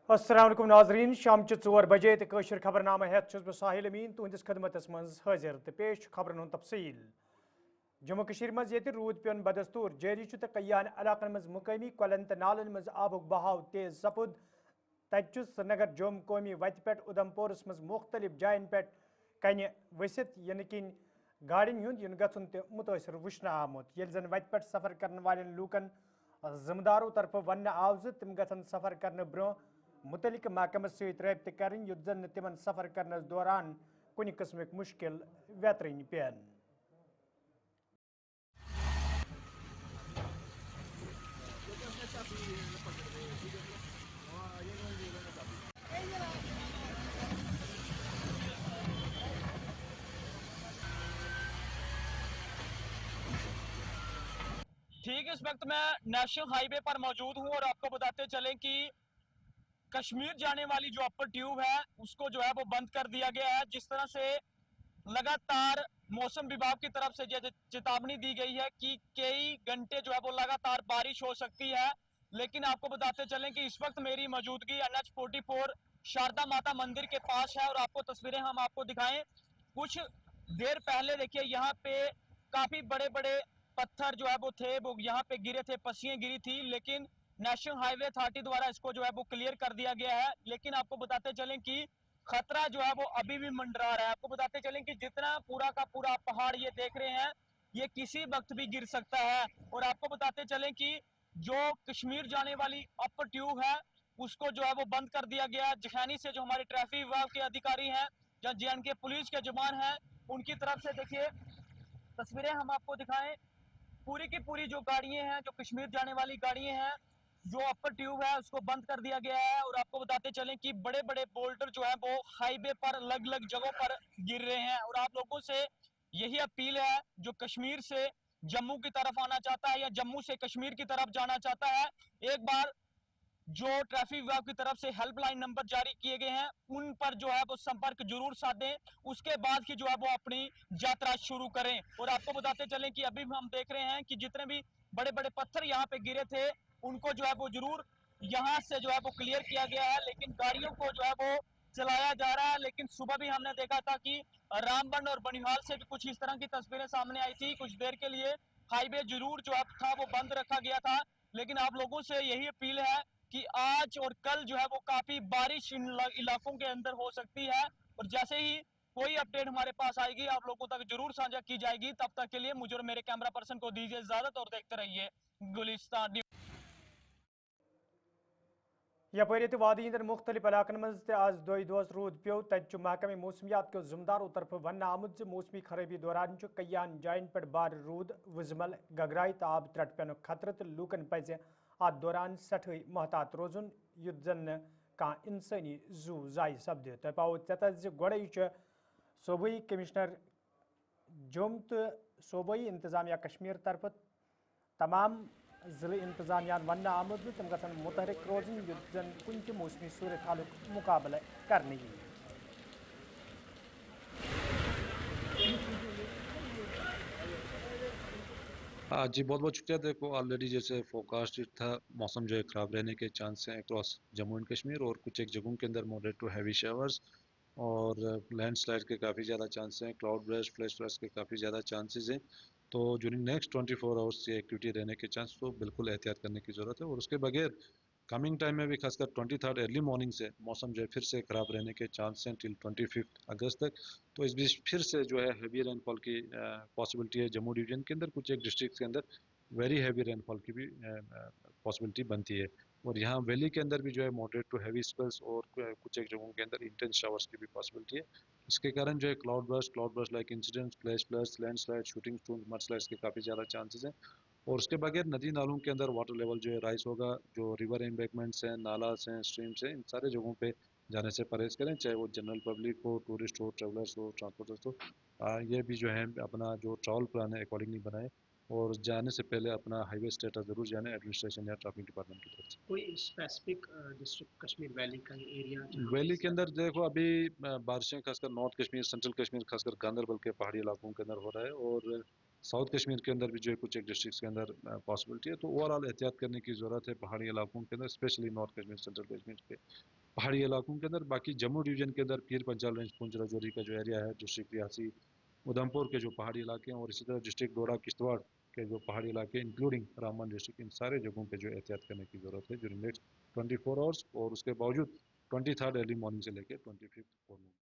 अस्सलाम वालेकुम नाजरीन शाम 4 बजे तो कशर खबरनामा हेत बह साहिल अमीन तुहंदिस खदमतस मज हाजिर तो पेश खबरन हुंद तफसील। जम्मू कशीर मज ये रूद पेन बदस्तूर जारी तो कयान इलाकन मज मुकामी कलन तो नालन मज आबुक बहाव तेज सपुद तत श्रीनगर जोम कौमी वत पे उधमपुरस मज मुख्तलिफ जायन पे कन वसित यन किन गाड़न हुंद इन गन तो मुतासर वुचन आमुत ये जन वत पे सफर कर वाले लूकन जिम्मेदारों तरफ वन आव तम गन सफर करने ब्रो मुतलिक महकमस रबत कर युत जन तिमन सफर करनस दौरान कुन किस्म मुश्किल वेतरन पेन। ठीक इस वक्त मैं नेशनल हाईवे पर मौजूद हूं और आपको बताते चलें कि कश्मीर जाने वाली जो अपर ट्यूब है उसको जो है वो बंद कर दिया गया है। जिस तरह से लगातार मौसम विभाग की तरफ से चेतावनी दी गई है कि कई घंटे जो है वो लगातार बारिश हो सकती है, लेकिन आपको बताते चलें कि इस वक्त मेरी मौजूदगी NH-44 शारदा माता मंदिर के पास है और आपको तस्वीरें हम आपको दिखाएं। कुछ देर पहले देखिए यहाँ पे काफी बड़े बड़े पत्थर जो है वो थे, वो यहाँ पे गिरे थे, पस्सियां गिरी थी, लेकिन नेशनल हाईवे अथॉरिटी द्वारा इसको जो है वो क्लियर कर दिया गया है। लेकिन आपको बताते चलें कि खतरा जो है वो अभी भी मंडरा रहा है। आपको बताते चलें कि जितना पूरा का पूरा पहाड़ ये देख रहे हैं ये किसी वक्त भी गिर सकता है। और आपको बताते चलें कि जो कश्मीर जाने वाली अपर ट्यूब है उसको जो है वो बंद कर दिया गया है। जखैनी से जो हमारे ट्रैफिक विभाग के अधिकारी हैं या JNK पुलिस के जवान हैं उनकी तरफ से देखिए तस्वीरें हम आपको दिखाएं। पूरी की पूरी जो गाड़ियां हैं, जो कश्मीर जाने वाली गाड़ियां हैं, जो अपर ट्यूब है उसको बंद कर दिया गया है। और आपको बताते चलें कि बड़े बड़े बोल्डर जो है वो हाईवे पर अलग अलग जगहों पर गिर रहे हैं। और आप लोगों से यही अपील है जो कश्मीर से जम्मू की तरफ आना चाहता है या जम्मू से कश्मीर की तरफ जाना चाहता है, एक बार जो ट्रैफिक विभाग की तरफ से हेल्पलाइन नंबर जारी किए गए हैं उन पर जो है वो संपर्क जरूर साधें, उसके बाद ही जो है वो अपनी यात्रा शुरू करें। और आपको बताते चलें कि अभी हम देख रहे हैं कि जितने भी बड़े बड़े पत्थर यहाँ पे गिरे थे उनको जो है वो जरूर यहाँ से जो है वो क्लियर किया गया है, लेकिन गाड़ियों को जो है वो चलाया जा रहा है। लेकिन सुबह भी हमने देखा था कि रामबन और बनिहाल से भी कुछ इस तरह की तस्वीरें सामने आई थी। कुछ देर के लिए हाईवे जरूर जो था वो बंद रखा गया था, लेकिन आप लोगों से यही अपील है कि आज और कल जो है वो काफी बारिश इन इलाकों के अंदर हो सकती है। और जैसे ही कोई अपडेट हमारे पास आएगी आप लोगों तक जरूर साझा की जाएगी। तब तक के लिए मुझे और मेरे कैमरा पर्सन को दीजिए इजाजत और देखते रहिए गुलिस्तान न्यूज़। यपर ये वादी हंदन मुख्तलिफ इलाकन मज आज दोस रूद पे तत महकमे मौसमियात के जिम्मेदारों तरफ वन आमुत मौसमी खराबी दौरान कयान जायन पे बार रूद वजमल गगराई तो आब त्रट पेन खतर तो लूकन पज अत दौरान सठे महतात रोजुन युत जन कह इंसानी जू जाय सपद। तो पाओ तत गोड़े सूबाई कमिश्नर जोम तो सूबाई इंतजामिया कश्मीर तरफ तमाम जिले इंतजामिया वन आमुद तम गन मुतहरिक रोजन युत जन कुन त मौसमी सूरत हालुक मुकाबला करने। जी बहुत बहुत शुक्रिया। देखो ऑलरेडी जैसे फोरकास्ट था मौसम जो है ख़राब रहने के चांस हैं अक्रॉस जम्मू एंड कश्मीर और कुछ एक जगहों के अंदर मॉडरेट टू हैवी शावर्स और लैंडस्लाइड के काफ़ी ज़्यादा चांस हैं, क्लाउड ब्रेस्ट फ्लैश फ्लड्स के काफ़ी ज़्यादा चांसेस हैं। तो ड्यूरिंग नेक्स्ट 24 आवर्स ये एक्टिविटी रहने के चांस तो बिल्कुल एहतियात करने की ज़रूरत है। और उसके बगैर कमिंग टाइम में भी खासकर 23 अर्ली मॉर्निंग से मौसम जो है फिर से ख़राब रहने के चांस हैं टिल 25 अगस्त तक। तो इस बीच फिर से जो है हैवी रेनफॉल की पॉसिबिलिटी है जम्मू डिवीजन के अंदर, कुछ एक डिस्ट्रिक्ट के अंदर वेरी हैवी रेनफॉल की भी पॉसिबिलिटी बनती है। और यहाँ वैली के अंदर भी जो है मॉडरेट टू हैवी स्पेल्स और कुछ एक जगहों के अंदर इंटेंस शावर्स की भी पॉसिबिलिटी है। इसके कारण जो है cloud burst like incidents, flash floods, landslide, shooting stone, mudslides के काफ़ी ज़्यादा चांसेस हैं। और उसके बगैर नदी नालों के अंदर वाटर लेवल जो है राइज होगा, जो रिवर एम्बैंकमेंट्स हैं, नालास हैं, स्ट्रीम्स हैं, इन सारे जगहों पे जाने से परहेज करें, चाहे वो जनरल पब्लिक हो, टूरिस्ट हो, ट्रेवलर्स हो, ट्रांसपोर्टर्स हो। ये भी जो है अपना जो ट्रैवल प्लान है अकॉर्डिंगली बनाए और जाने से पहले अपना हाईवे स्टेटस ज़रूर जाने एडमिनिस्ट्रेशन या ट्रैफिक डिपार्टमेंट की तरफ से। कोई स्पेसिफिक डिस्ट्रिक्ट कश्मीर वैली का एरिया? वैली के अंदर देखो अभी बारिशें खासकर नॉर्थ कश्मीर, सेंट्रल कश्मीर, खासकर गांदरबल के पहाड़ी इलाकों के अंदर हो रहा है। और साउथ कश्मीर के अंदर भी जो है कुछ एक डिस्ट्रिक्ट्स के अंदर पॉसिबिलिटी है। तो ओवरऑल एहतियात करने की ज़रूरत है पहाड़ी इलाकों के अंदर, specially north Kashmir, central Kashmir के पहाड़ी इलाकों के अंदर। बाकी जम्मू डिवीज़न के अंदर पीर पंजाल रेंज, पुंछ राजौरी का जो एरिया है, डिस्ट्रिक्ट रियासी, उधमपुर के जो पहाड़ी इलाके हैं, और इसी तरह डिस्ट्रिक्ट डोडा किश्तवाड़ के जो पहाड़ी इलाके इंक्लूडिंग रामबन डिस्ट्रिक्ट, इन सारे जगहों पे जो एहतियात करने की ज़रूरत है ड्यूरिंग नेक्स्ट 24 आवर्स। और उसके बावजूद 23 अर्ली मॉर्निंग से लेकर 25 morning.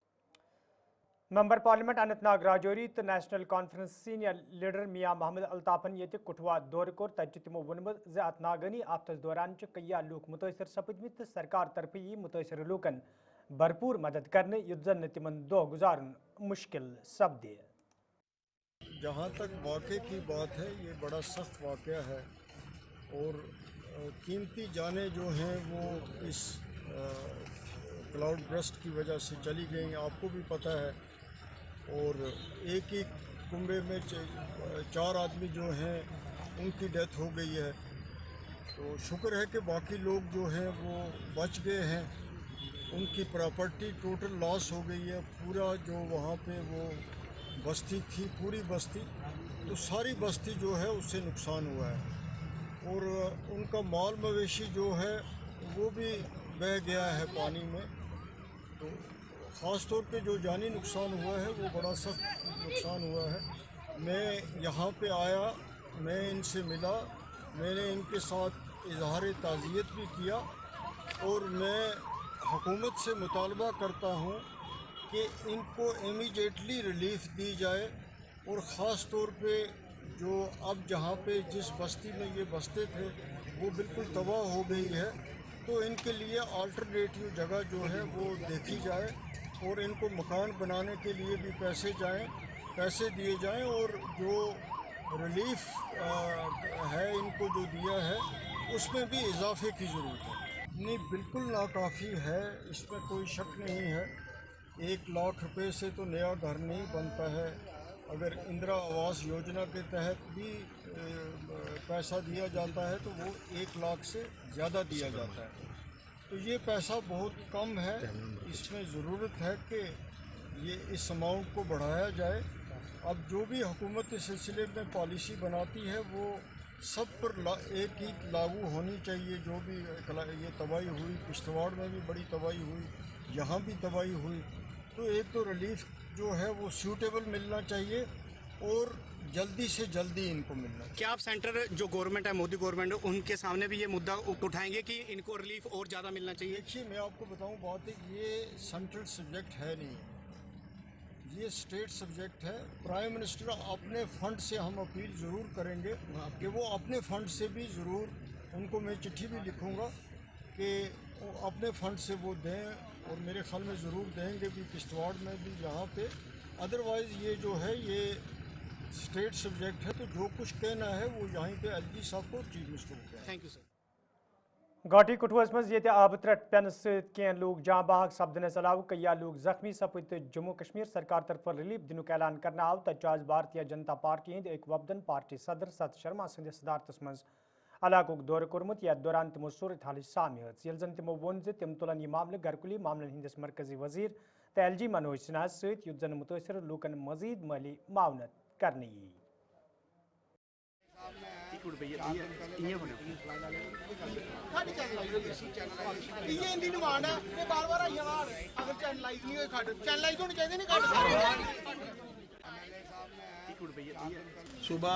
Member parliament Anantnag Rajouri तो नेशनल कॉन्फ्रेंस सीनियर लीडर मियां मोहम्मद अल्ताफन ये कुठवा दौर कोर तत तमो वोनमुत ज अत नागनी आफतस दौरान कईया लूक मुतासर सपदमित तो सरकार तरफ यी मुतासर लूकन भरपूर मदद करने युद्ध जन तिमन दो गुजारन मुश्किल सपदे। जहाँ तक वाक़े की बात है, ये बड़ा सख्त वाक़या है और कीमती जानें जो हैं वो इस क्लाउड बर्स्ट की वजह से चली गई, आपको भी पता है। और एक ही कुंबे में 4 आदमी जो हैं उनकी डेथ हो गई है। तो शुक्र है कि बाकी लोग जो हैं वो बच गए हैं। उनकी प्रॉपर्टी टोटल लॉस हो गई है। पूरा जो वहाँ पे वो बस्ती थी, पूरी बस्ती, तो सारी बस्ती जो है उससे नुकसान हुआ है। और उनका माल मवेशी जो है वो भी बह गया है पानी में। तो ख़ास तौर पे जो जानी नुकसान हुआ है वो बड़ा सख्त नुकसान हुआ है। मैं यहाँ पे आया, मैं इनसे मिला, मैंने इनके साथ इजहार ताज़ियत भी किया और मैं हुकूमत से मुतालबा करता हूँ कि इनको इमीडिएटली रिलीफ दी जाए। और ख़ास तौर पे जो अब जहाँ पे जिस बस्ती में ये बसते थे वो बिल्कुल तबाह हो गई है, तो इनके लिए अल्टरनेटिव जगह जो है वो देखी जाए और इनको मकान बनाने के लिए भी पैसे दिए जाएं। और जो रिलीफ है इनको जो दिया है उसमें भी इजाफे की ज़रूरत है। नहीं, बिल्कुल नाकाफ़ी है, इसमें कोई शक नहीं है। 1 लाख रुपए से तो नया घर नहीं बनता है। अगर इंदिरा आवास योजना के तहत भी पैसा दिया जाता है तो वो 1 लाख से ज़्यादा दिया जाता है। तो ये पैसा बहुत कम है। इसमें ज़रूरत है कि ये इस अमाउंट को बढ़ाया जाए। अब जो भी हुकूमत इस सिलसिले में पॉलिसी बनाती है वो सब पर एक ही लागू होनी चाहिए। जो भी ये तबाही हुई, किश्तवाड़ में भी बड़ी तबाही हुई, यहाँ भी तबाही हुई, तो एक तो रिलीफ जो है वो सूटेबल मिलना चाहिए और जल्दी से जल्दी इनको मिलना चाहिए। क्या आप सेंटर जो गवर्नमेंट है, मोदी गवर्नमेंट, उनके सामने भी ये मुद्दा उठाएंगे कि इनको रिलीफ और ज़्यादा मिलना चाहिए? देखिए, मैं आपको बताऊं, बात है, ये सेंट्रल सब्जेक्ट है नहीं, ये स्टेट सब्जेक्ट है। प्राइम मिनिस्टर अपने फंड से हम अपील ज़रूर करेंगे कि वो अपने फंड से भी ज़रूर, उनको मैं चिट्ठी भी लिखूँगा कि वो अपने फंड से वो दें और मेरे ख्याल में ज़रूर देंगे भी किश्तवाड़ में भी यहाँ पे। अदरवाइज़ ये जो है ये स्टेट सब्जेक्ट है, तो जो कुछ कहना है वो यहाँ पे एलजी साहब को, चीफ मिनिस्टर को कहना है। Thank you sir. घाटी कुठवस मज ये आब त्रट पेन सह लूक जाँ बाहक सपदनस अलाव कईया लूक जख्मी सपद तो जम्मू कश्मीर सरकार तरफ रिलीफ दिनुक ऐलान करना आव तच आज भारतीय जनता पार्टी हंद एक वफदन पार्टी सदर सत शर्मा सदस सदारतस मज इलाकुक दौर कोर्मुत। यथ दौरान तमो सूरत हाल सामि यल जन तमो वोन तम तुलन यह मामले घरकुली मामलन हंदिस मरकजी वजीर तो एलजी मनोज सिन्हा सत युद्ध जन मुतासर लूकन मजीद माली मावनत करनी। सुबह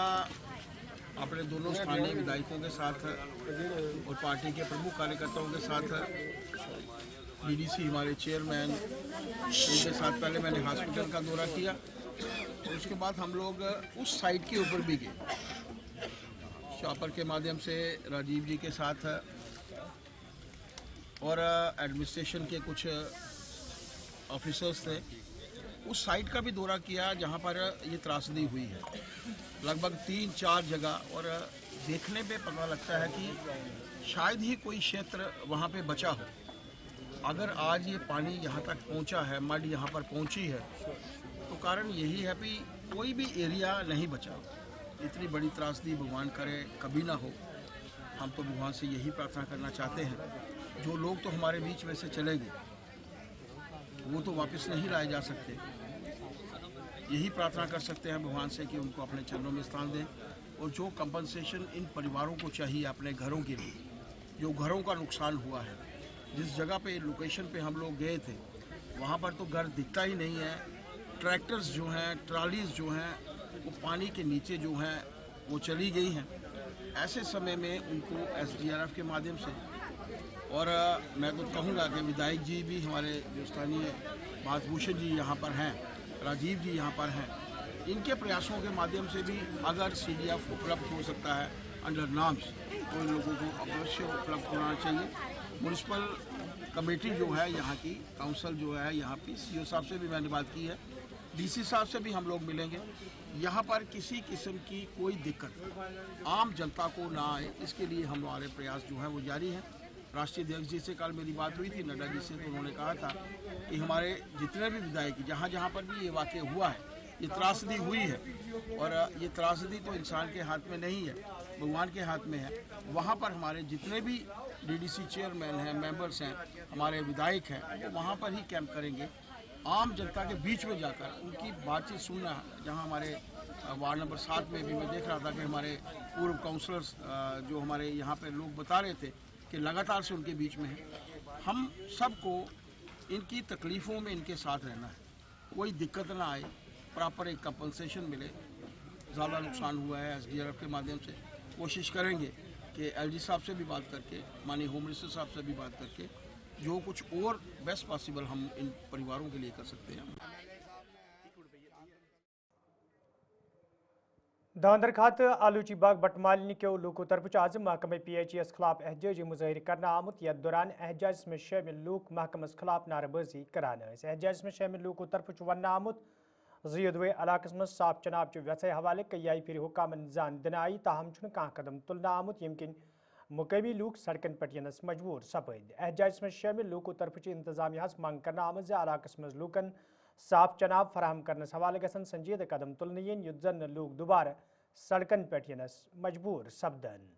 अपने दोनों स्थानीय विधायकों के साथ और पार्टी के प्रमुख कार्यकर्ताओं के साथ डीडीसी हमारे चेयरमैन उनके साथ पहले मैंने हॉस्पिटल का दौरा किया और उसके बाद हम लोग उस साइट के ऊपर भी गए। शॉपर के माध्यम से राजीव जी के साथ और एडमिनिस्ट्रेशन के कुछ ऑफिसर्स थे, उस साइट का भी दौरा किया जहां पर ये त्रासदी हुई है, लगभग 3-4 जगह। और देखने पे पता लगता है कि शायद ही कोई क्षेत्र वहां पे बचा हो। अगर आज ये पानी यहाँ तक पहुँचा है, मड यहाँ पर पहुँची है, तो कारण यही है कि कोई भी एरिया नहीं बचा। इतनी बड़ी त्रासदी भगवान करे कभी ना हो। हम तो भगवान से यही प्रार्थना करना चाहते हैं। जो लोग तो हमारे बीच में से चले गए वो तो वापस नहीं लाए जा सकते, यही प्रार्थना कर सकते हैं भगवान से कि उनको अपने चरणों में स्थान दें, और जो कंपनसेशन इन परिवारों को चाहिए अपने घरों के लिए, जो घरों का नुकसान हुआ है, जिस जगह पे लोकेशन पे हम लोग गए थे वहाँ पर तो घर दिखता ही नहीं है। ट्रैक्टर्स जो हैं, ट्रालीज जो हैं, वो पानी के नीचे जो हैं वो चली गई हैं। ऐसे समय में उनको SDRF के माध्यम से, और मैं तो कहूँगा कि विधायक जी भी हमारे जो स्थानीय भातभूषण जी यहाँ पर हैं, राजीव जी यहाँ पर हैं, इनके प्रयासों के माध्यम से भी अगर CDF उपलब्ध हो सकता है अंडर नॉर्म्स, तो इन लोगों को अवश्य उपलब्ध होना चाहिए। म्यूनिसिपल कमेटी जो है यहाँ की, काउंसिल जो है यहाँ की, CO साहब से भी मैंने बात की है, DC साहब से भी हम लोग मिलेंगे। यहाँ पर किसी किस्म की कोई दिक्कत आम जनता को ना आए, इसके लिए हमारे प्रयास जो है वो जारी हैं। राष्ट्रीय अध्यक्ष जी से कल मेरी बात हुई थी, नड्डा जी से, तो उन्होंने कहा था कि हमारे जितने भी विधायक जहाँ जहाँ पर भी ये वाक़या हुआ है, ये त्रासदी हुई है, और ये त्रासदी तो इंसान के हाथ में नहीं है, भगवान के हाथ में है। वहाँ पर हमारे जितने भी DDC चेयरमैन हैं, मेंबर्स हैं, हमारे विधायक हैं, वो वहाँ पर ही कैंप करेंगे, आम जनता के बीच में जाकर उनकी बातचीत सुनना। जहाँ हमारे वार्ड नंबर 7 में भी मैं देख रहा था कि हमारे पूर्व काउंसलर्स जो हमारे यहाँ पे लोग बता रहे थे कि लगातार से उनके बीच में है। हम सबको इनकी तकलीफ़ों में इनके साथ रहना है, कोई दिक्कत ना आए, प्रॉपर एक कंपनसेशन मिले। ज़्यादा नुकसान हुआ है, SDRF के माध्यम से कोशिश करेंगे कि LG साहब से भी बात करके, माननीय होम मिनिस्टर साहब से भी बात करके, जो कुछ और बेस्ट पॉसिबल हम इन परिवारों के लिए कर सकते हैं। दांदर खात आलूची बाग बटमालिनी के लोगों तरफ आज महकमे PHES खिलाफ एहजाजी मुजाहिर करना आमुत, यथ दौरान एहजाज में शामिल लोग महकमस खिलाफ नारेबाजी करान। एहजाज में शामिल लोगों तरफ वन आमुत ज़ियदवे इलाकस में साफ चनाब वेसे हवाले कई फिर हुकामन जान दिन आई, ताहम कह कदम तुलना आमुत यमकिन मुकामी लोग सड़कन पे यनस मजबूर सपद। एहजाज में शामिल लोगों तरफ इंतजामिया मंग कर आम इलाकस मज लूकन साफ चनाब फराहम करनस हवाले गसन संजीद कदम तुलने यन, युत जन लोग दोबारा सड़कन पे यनस मजबूर सपदन।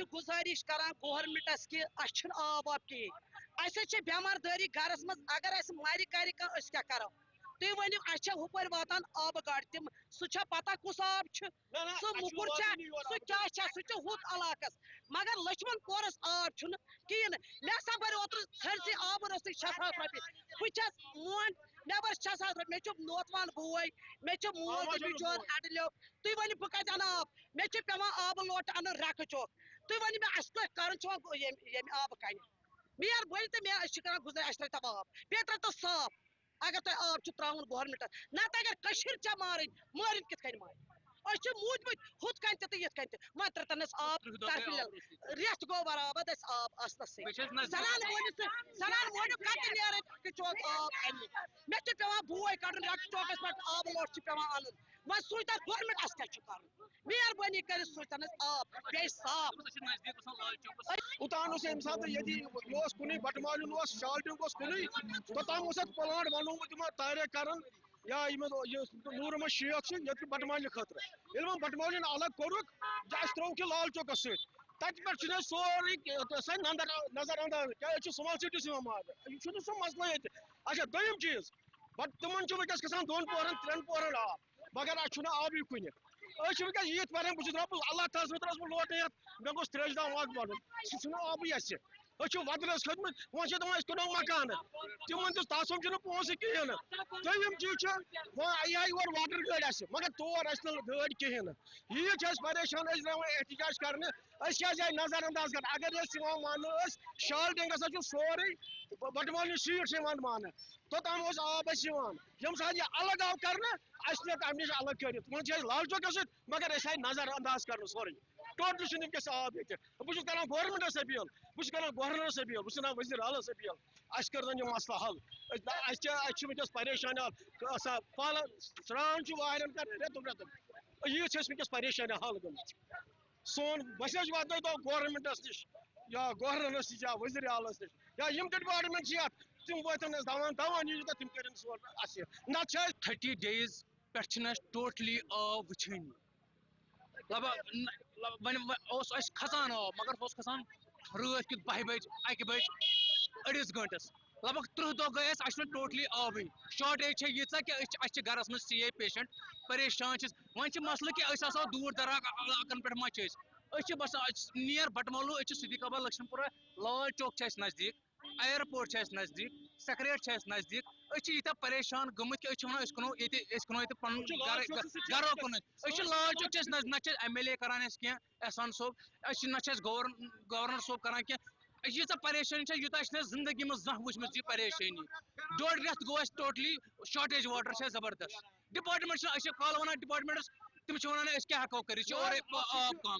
गुजारिश करान गवर्नमेंटस कि आब वाब कहें, बेमारदारी घरस मज, अगर मारि कर क्या करो, तुम वो हुपर वातान आब गाड़ तम सह पता कुस आब सह मुकुर सह हुत इलाकस, मगर लक्ष्मण पोरस आब कहें। मे सा भर ओतर थरसी आब रस 6,000 रुपये, बस मोन नबर 6,000 रुपये, मे नोतवान बोय, मे मोल बिचौर अडलो, तुम वन बह कत अन आब, मे पे आब लोट अन रख चौक, तुम वन मे कर आब कन मेहरबानी तो मे गुजार तब आब बे तो साफ। अगर तुम आब त्रावन गवर्नमेंट नत अगर मारन मारन कित मार मूदमत हुत कन तो ये वन तरतनस आब रेत गो बराबर आब आसनस सनान मोनू कत नीर चौक आब अन मे पे बोय कड़न रक चौकस पे आब लोट पे अन वन सूत गवर्नमेंट अस क्या कर मेहरबानी कर सूतन आब बे साफ उतान कुन बटमालिन शाल्टिंग कुन तोतान प्लांट बनोमुत तारे कर या नूर अहमद शेख ये बटमालिन खतर ये बटमालिन अलग कोरुक त्रो कि लाल चौकस सत पे सोरे नजर अंदाज क्या स्माल सिटीज मार सह मसला ये। अच्छा दोम चीज तिम वनकस ग 2 पोहरन 3 पोहरन आब, मगर अना आबी कुन वनकस ईद पर बस अल्लाह तस लोट मे गोस त्रेश दाम वक बन सह आबी वदरस खतमत वो कनो मकान तिम तसम पोस कहें। दोम चीज यह आई और वाटर गाड़ मगर तौर गाड़ कहें यह परेशान एहतजाज कर नजर अंदाज कर अगर मान शाल्टिंग हसा सोरे बटमालिन सीट से मान तोतान आब यम सात यह अलग आव कर अम नश अलग कर लाल चौक मगर नजर अंदाज कर सोरे टोटल वनकस आब ये बहुत कर गवर्नमेंटस अपील बहुत गवर्नरस अपील बहुत वजीर आलस अपील कर यह मसला हल वनकस परेशान फल स्रान वारन कर रेतुन रेतुन यीच वनकस परेशान हल गम सोन बस वात तो गवर्नमेंटस नश या गवर्नरस नश या वजीर आलस नश या डिपार्टमेंट तिम वातन दवान दवान यीज तिम कर 30 days पे टोटली आब वुचानी लगभग खसान आब मगर खसान रात कि 10 बज 1 बज अड़िस घंटस लगभग 30 दह गए टोटली आब शॉर्टेज यीचा कि गरस मज सी पेशेंट परेशान वन मसल कि दूर दराज इलाकन पे बसान नियर बटमलू सिटी कबा लक्ष्मणपुरा लाल चौक नजदीक एयरपोर्ट नजदीक सेक्रेट नजदीक यीत्या परेशान गमत कि कनो पन गरो कुन लाल चौक ना MLA करान एहसान सोब ना गवर्नर सोब करान यीचा परेशानी यूत जिंदगी में जह वुचम यह परेशानी 1.5 रेत गो टोटली शॉर्टेज वाटर जबरदस्त डिपार्टमेंट कल वन डिपार्टमेंटस तम वन क्या हेको कर आब कम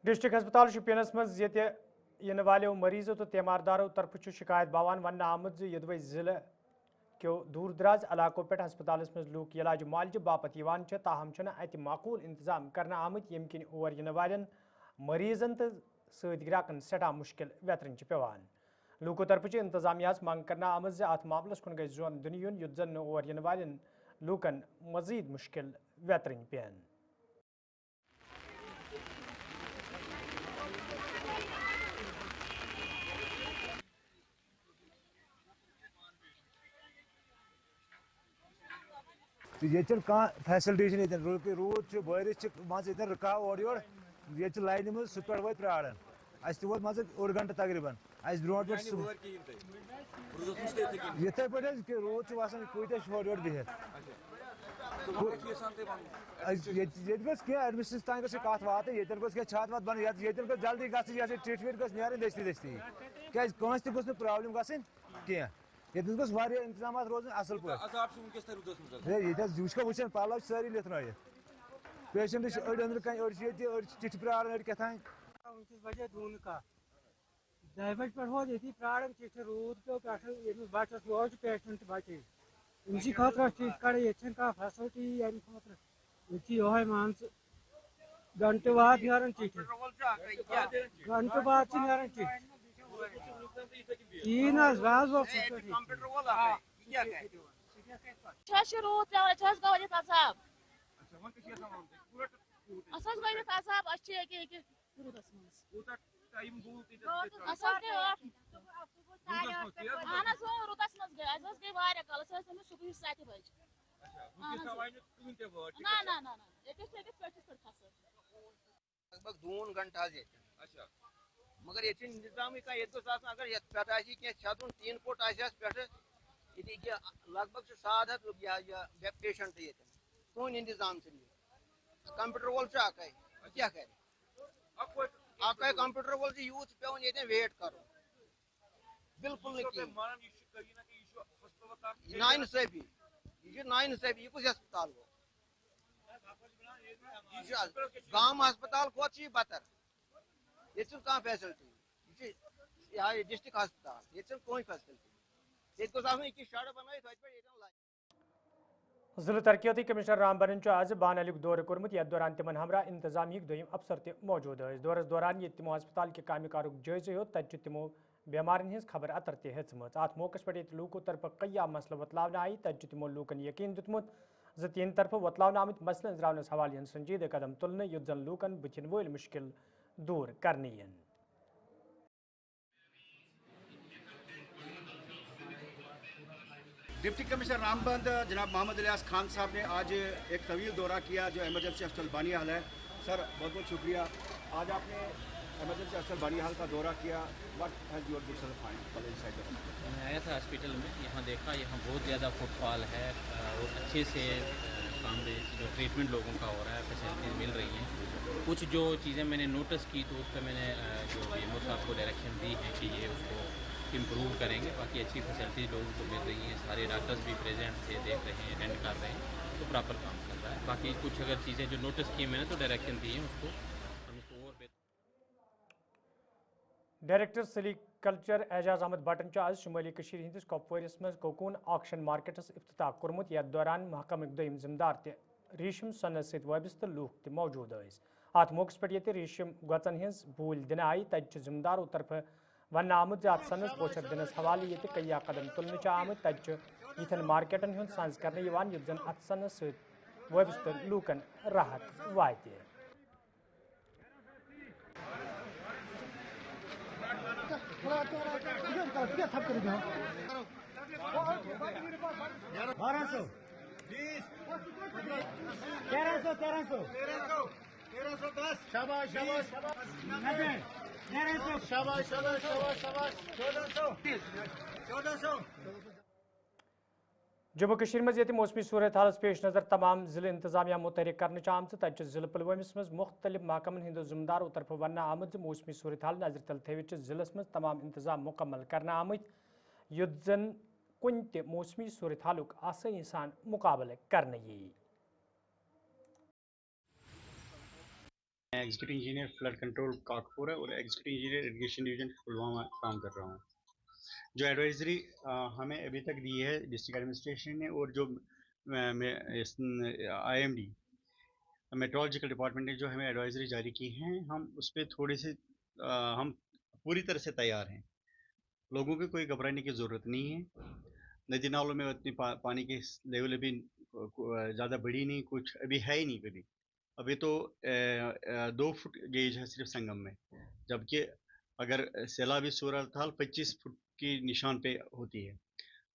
डिस्ट्रिक्ट हस्पताल शुपियनस मज इन वालों मरीजों तो तीमारदारों तरफ शिकायत बावान वन आमद यदवै जिले क्यों दूर दराज इलाकों पे हस्पतालस मज लूक इलाज मालज बापत ताहम अत माकूल इंतजाम करना आमत यम किन और इन वालन मरीजन तो सत ग्राकन सठा मुश्किल वेतरन पेवान लूको तरफ इंतजामिया मंग करना आमद अत मामलस कुन गई जोन दुन युन युत जन और इन वालन लूकन मजीद मुश्किल वेतरन पेन तो ये फैसिलिटी रूद बारिश मज रुका और योर ये लाइन मज सह पे वो प्राड़न अस वो मज ओड घंटे तकरीबन अस ब्रो इथे पे रूद वसान कूत हर योर बिहत क्या एडमिशन तान कत वात ये छत वत बन ये जल्दी गई ट्रीटमेंट गई नीर दस्ती दस्ती क्या गो प्रॉब्लम गई क्या ये इंतजाम रोजन असल पे वुचन पलव सारी लिथ पेशेंट अड़ अंदर कन अड़ चिठ प्राण अड़ क्या बजे दून का 10 बजे पे वो ये प्राण चिठ रूद पे बचस वो पेशेंट बचे इनकी खतर चिठ कड़े ये का फैसिलिटी यानी खतर ये मान घंटे बाद नीरन चिठ घंटे बाद नीरन चिठ तीन राज वो कंप्यूटर वाला क्या कहे रूद पे गवत अजाब अच्छा वन के असस गवत अजाब अच्छे के रूदस मस टाइम बहुत असस के आना सो रूदस मस गए असस के वारे कल सस में सुबह 7 बजे अच्छा वो के तुम ते वर्ड ना एक पेटिस पर खस लगभग 2 घंटा जे अच्छा मगर ये इंतजाम का अगर ये पे छतुन 3 फुट पे ये लगभग 700 पेशेंट ये सोन इंतजाम कंप्यूटर वोल क्या करे आका कंप्यूटर वोल यूथ पे ये वेट करो बिल्कुल नाइंसाफी ये नाइंसाफी ये कुछ अस्पताल गांव अस्पताल खोत बतर ये फैसिलिटी ये डिस्ट्रिक्ट अस्पताल ये कोई फैसिलिटी ये शड़ बन जिला तरक्याती कमिश्नर रामबन आज बान दौर कोर्मुत यथ दौरान तिमन हमरा इंतजामिया दोयम अफसर त मौजूद दौरस दौरान ये तिमो अस्पताल के काम कारुक जायजा हो तत तिमो बेमारन हज खबर अतर तम अत मौके पे लूको तरफ कया मसल वतलावन आई तत तिमो लूकन यकीन दुतमुत ज तीन तरफ वतलावन आमत मसलन रावनस हवाले संजीदा कदम तुलन युत जन लूकन बुथिन वोल मुश्किल दूर करनी डिप्टी कमिश्नर रामबंद जनाब मोहम्मद इलियास खान साहब ने आज एक तवील दौरा किया जो एमरजेंसी अस्पताल बानियाल है। सर बहुत बहुत शुक्रिया। आज आपने एमरजेंसी अस्पताल बानियाल का दौरा किया। What has your vision find? मैं आया था हॉस्पिटल में, यहाँ देखा यहाँ बहुत ज़्यादा फुटफॉल है और अच्छे से काम जो ट्रीटमेंट लोगों का हो रहा है, फैसिलिटीज़ मिल रही हैं। कुछ जो चीज़ें मैंने नोटिस की तो उस पर मैंने जो बीएमओ साहब को डायरेक्शन दी है कि ये उसको इम्प्रूव करेंगे। बाकी अच्छी फैसिलिटीज़ लोगों को मिल रही हैं, सारे डॉक्टर्स भी प्रेजेंट थे, देख रहे हैं, अटेंड कर रहे हैं, तो प्रॉपर काम चल रहा है। बाकी कुछ अगर चीज़ें जो नोटिस की मैंने तो डायरेक्शन दी हैं उसको हम उसको और बेहतर। डायरेक्टर सेरिकल्चर एजाज अहमद भट्टन आज शुमाली कशीर हिंदिस कपवारिस मज कोकून ऑक्शन मार्केटस इफ्तिताह कोर्मुत। यथ दौरान महकमक दोयम जिम्मेदार ते रेशम सनत सत वाबस्त लूक ते मौजूद अत मौके पे रीशम गचन हज भूल दिन आई तत जिम्मेदारों तरफ वन आमुत ज़ात सनस पोशर दिनस हवाले ये कई कदम तुलने आमुत तज यथन मार्केटन हुंद सांस करने युद्ध जन अत सनस वबस्त लूकन राहत वाते जम्मू कश्मीर मज ये मौसमी सूरत हालस पेश नज़र तमाम ज़िले इंतजामिया मुतहरिक कर आमत तज ज़िले पुलवमस मज मुख्तलिफ महकमन हिंदो ज़िम्मेदारों तरफ वन आमद मौसमी सूरत हाल नजर तल थवित ज़िलस मज तमाम इंतजाम मुकम्मल कर आमत युद्ध जन कुन त मौसमी सूरत हालुक आसानी सान मुकाबले करने यी एग्जीक्यूटिव इंजीनियर फ्लड कंट्रोल काकपुर है और executive engineer irrigation division Pulwama काम कर रहा हूँ। जो एडवाइजरी हमें अभी तक दी है डिस्ट्रिक्ट एडमिनिस्ट्रेशन ने और जो IMD मेट्रोलॉजिकल डिपार्टमेंट ने जो हमें एडवाइजरी जारी की हैं, हम उस पर थोड़े से हम पूरी तरह से तैयार हैं। लोगों को कोई घबराने की ज़रूरत नहीं है। नदी नालों में उतनी पानी की लेवल अभी ज़्यादा बढ़ी नहीं, कुछ अभी है ही नहीं कभी। अभी तो 2 फुट गेज है सिर्फ संगम में, जबकि अगर सैलाबी सूरत हाल 25 फुट की निशान पे होती है।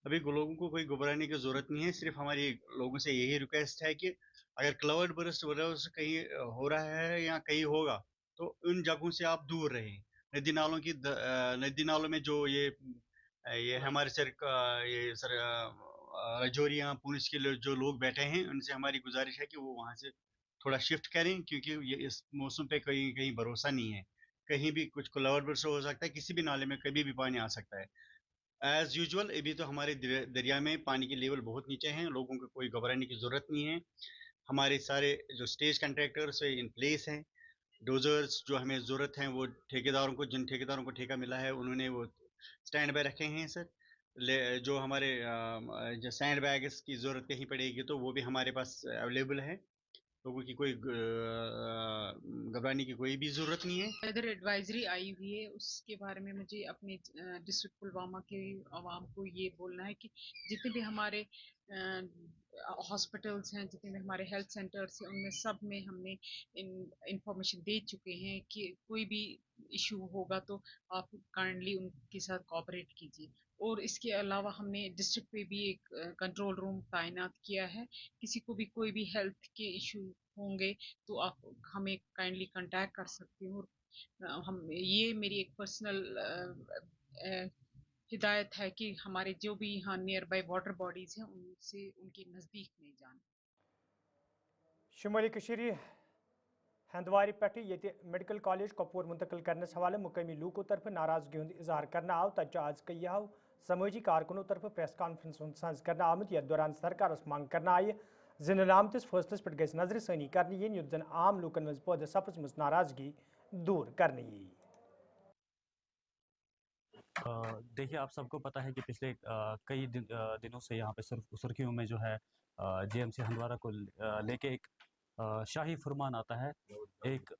अभी लोगों को कोई घबराने की ज़रूरत नहीं है। सिर्फ हमारी लोगों से यही रिक्वेस्ट है कि अगर क्लाउड बर्स्ट कहीं हो रहा है या कहीं होगा तो उन जगहों से आप दूर रहें। नदी नालों में जो ये हमारे रजौरिया पुलिस के जो लोग बैठे हैं, उनसे हमारी गुजारिश है कि वो वहाँ से थोड़ा शिफ्ट करें, क्योंकि ये इस मौसम पे कहीं भरोसा नहीं है। कहीं भी कुछ क्लाउड बर्स्ट हो सकता है, किसी भी नाले में कभी भी पानी आ सकता है। एज यूजुअल अभी तो हमारे दरिया में पानी की लेवल बहुत नीचे हैं। लोगों को कोई घबराने की ज़रूरत नहीं है। हमारे सारे जो स्टेज कंट्रैक्टर्स इन प्लेस हैं, डोजर्स जो हमें ज़रूरत हैं वो जिन ठेकेदारों को ठेका मिला है उन्होंने वो स्टैंड बाय रखे हैं सर। जो हमारे जो सैंड बैग्स की ज़रूरत कहीं पड़ेगी तो वो भी हमारे पास अवेलेबल है। लोगों की कोई घबराने की कोई भी ज़रूरत नहीं है। वेदर एडवाइजरी आई हुई है, उसके बारे में मुझे अपने डिस्ट्रिक्ट पुलवामा के आवाम को ये बोलना है कि जितने भी हमारे हॉस्पिटल्स हैं, जितने भी हमारे हेल्थ सेंटर्स हैं, उनमें सब में हमने इंफॉर्मेशन दे चुके हैं कि कोई भी इशू होगा तो आप काइंडली उनके साथ कोऑपरेट कीजिए। और इसके अलावा हमने डिस्ट्रिक्ट पे भी एक कंट्रोल रूम तैनात किया है। किसी को भी कोई भी हेल्थ के इशू होंगे तो आप हमें काइंडली कांटेक्ट कर सकते हो। हम ये मेरी एक पर्सनल हिदायत है कि हमारे जो भी यहाँ नियर बाय वाटर बॉडीज़ हैं उनसे उनके नज़दीक नहीं जाना। शुमाली कशीरी हंदवारी पे ये मेडिकल कॉलेज कपूर मुंतकिल करने हवाले मुकामी लूकों तरफ नाराजगी हूं इजहार करना आव तज आज कई समाजी कारकुनों तरफ प्रेस कॉन्फ्रेंस साज करना आमत यथ दौरान सरकार मांग करना आई जिन आमतिस फैसलस पे गई नजर सानी करने yin युद्ध जन आम लूकन मज पौधे सपजम नाराजगी दूर करने यी। देखिए, आप सबको पता है कि पिछले कई दिनों से यहाँ पे सुर्खियों में जो है JMC हंदवारा को लेके एक शाही फरमान आता है, एक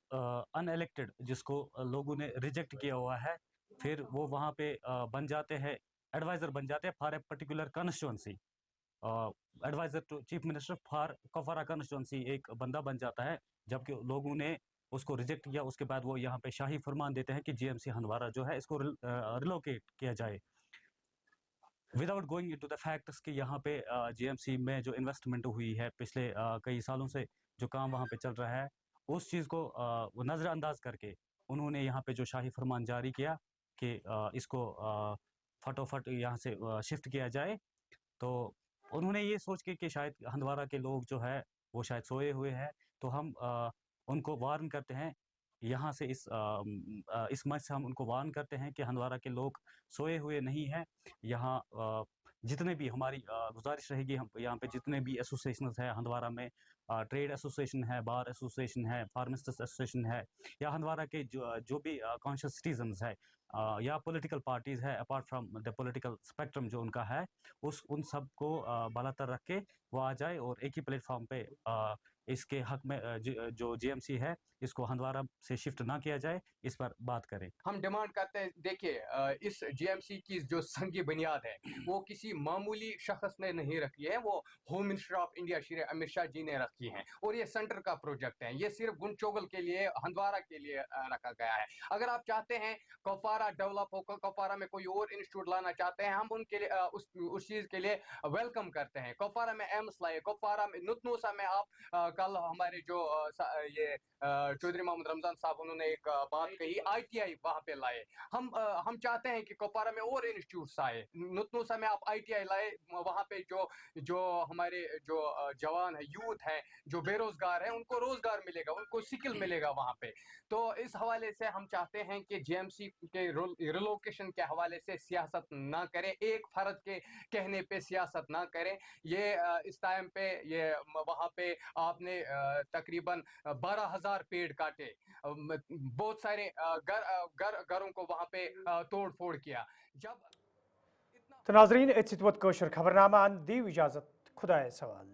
अनएलेक्टेड जिसको लोगों ने रिजेक्ट किया हुआ है, फिर वो वहाँ पे बन जाते हैं, एडवाइज़र बन जाते हैं for a particular constituency. Adviser to chief minister for कफारा कॉन्स्टिट्यूंसी एक बंदा बन जाता है, जबकि लोगों ने उसको रिजेक्ट किया। उसके बाद वो यहाँ पे शाही फरमान देते हैं कि JMC हंदवारा जो है इसको रिलोकेट किया जाए, without going into the facts कि यहाँ पे JMC में जो इन्वेस्टमेंट हुई है पिछले कई सालों से, जो काम वहाँ पे चल रहा है, उस चीज़ को नज़रअंदाज करके उन्होंने यहाँ पे जो शाही फरमान जारी किया कि इसको फटोफट यहाँ से शिफ्ट किया जाए। तो उन्होंने ये सोच के कि शायद हंदवारा के लोग जो है वो शायद सोए हुए हैं, तो हम उनको वार्न करते हैं यहाँ से, इस मंच से हम उनको वार्न करते हैं कि हंदवारा के लोग सोए हुए नहीं हैं। यहाँ जितने भी हमारी गुजारिश रहेगी, हम यहाँ पे जितने भी एसोसिएशंस हैं हंदवारा में, ट्रेड एसोसिएशन है, बार एसोसिएशन है, फार्मासिस्ट एसोसिएशन है, या हंदवारा के जो भी कॉन्शियस सिटीजन्स है या पॉलिटिकल पार्टीज़ है, apart from the political spectrum जो उनका है, उन सब को बालातर रख के वो आ जाए और एक ही प्लेटफॉर्म पे इसके हक में जो जेएमसी है इसको हंदवारा से शिफ्ट ना किया जाए, इस पर बात करें। हम डिमांड करते हैं, देखिए इस जीएमसी की जो संगी बुनियाद है वो किसी मामूली शख्स ने नहीं रखी है, वो home minister of India Shri Amit Shah ji ने रखी है और ये सेंटर का प्रोजेक्ट है, ये सिर्फ गुंचोगल के लिए, हंदवारा के लिए रखा गया है। अगर आप चाहते हैं कुपवारा डेवलप हो, कुपवारा में कोई और इंस्टीट्यूट लाना चाहते हैं, हम उनके लिए उस चीज़ के लिए वेलकम करते हैं। कुपवारा में एम्स लाए, कुपवारा में नुतनूसा में आप कल हमारे जो ये चौधरी मोहम्मद रमजान साहब उन्होंने एक बात कही, ITI वहाँ पे लाए। हम चाहते हैं कि कुपवारा में और इंस्टीट्यूट्स आए, नुतनूसा में आप ITI लाए, वहाँ पे जो हमारे जो जवान है, यूथ है, जो बेरोजगार है, उनको रोजगार मिलेगा, उनको स्किल मिलेगा वहाँ पे। तो इस हवाले से हम चाहते हैं कि जेएमसी के रिलोकेशन के हवाले से सियासत ना करें, एक फर्द के कहने पे सियासत ना करें। ये इस टाइम पे ये वहाँ पे आपने तकरीबन 12,000 पेड़ काटे, बहुत सारे घरों को वहाँ पे तोड़ फोड़ किया। जब तो नाजरीन खबरनामा दीव इजाजत, खुदा सवाल।